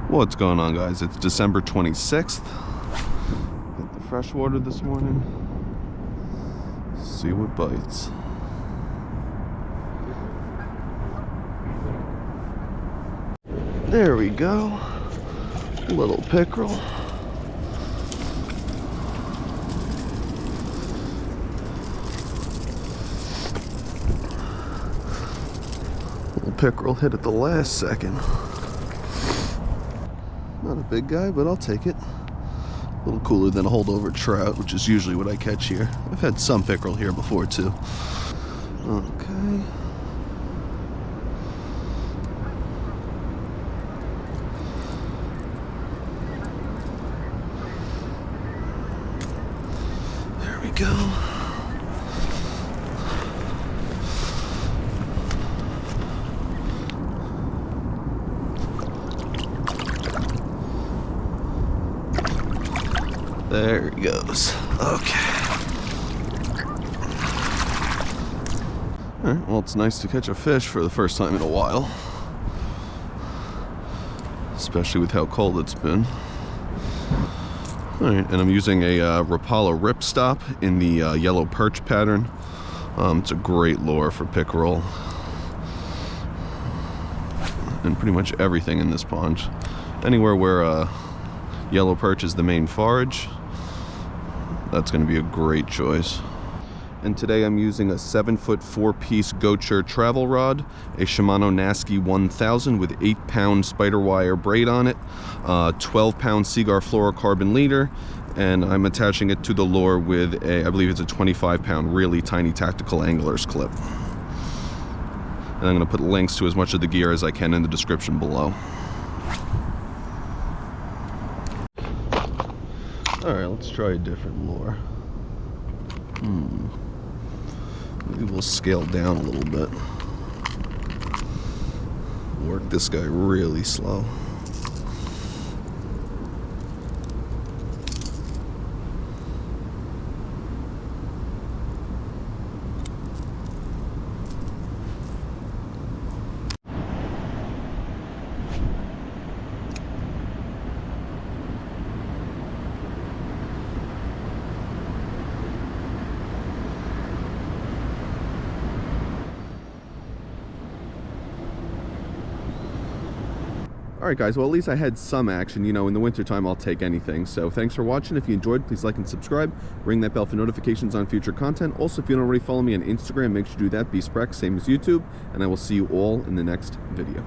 What's going on, guys? It's December 26th. Hit the freshwater this morning. See what bites. There we go. Little pickerel. Little pickerel hit at the last second. Not a big guy, but I'll take it. A little cooler than a holdover trout, which is usually what I catch here. I've had some pickerel here before too. Okay. There we go. There he goes. Okay. Alright, well, it's nice to catch a fish for the first time in a while. Especially with how cold it's been. Alright, and I'm using a Rapala ripstop in the yellow perch pattern. It's a great lure for pickerel. And pretty much everything in this pond. Anywhere where yellow perch is the main forage, that's going to be a great choice. And today I'm using a 7-foot 4-piece Gocher travel rod, a Shimano Nasky 1000 with 8-pound spider wire braid on it, 12-pound Seaguar fluorocarbon leader, and I'm attaching it to the lure with a, I believe it's a 25-pound really tiny tactical angler's clip. And I'm going to put links to as much of the gear as I can in the description below. Alright, let's try a different lure. Maybe we'll scale down a little bit. Work this guy really slow. Alright guys, well at least I had some action. You know, in the wintertime I'll take anything. So thanks for watching. If you enjoyed, please like and subscribe. Ring that bell for notifications on future content. Also, if you don't already follow me on Instagram, make sure you do that. BeastBreck, same as YouTube. And I will see you all in the next video.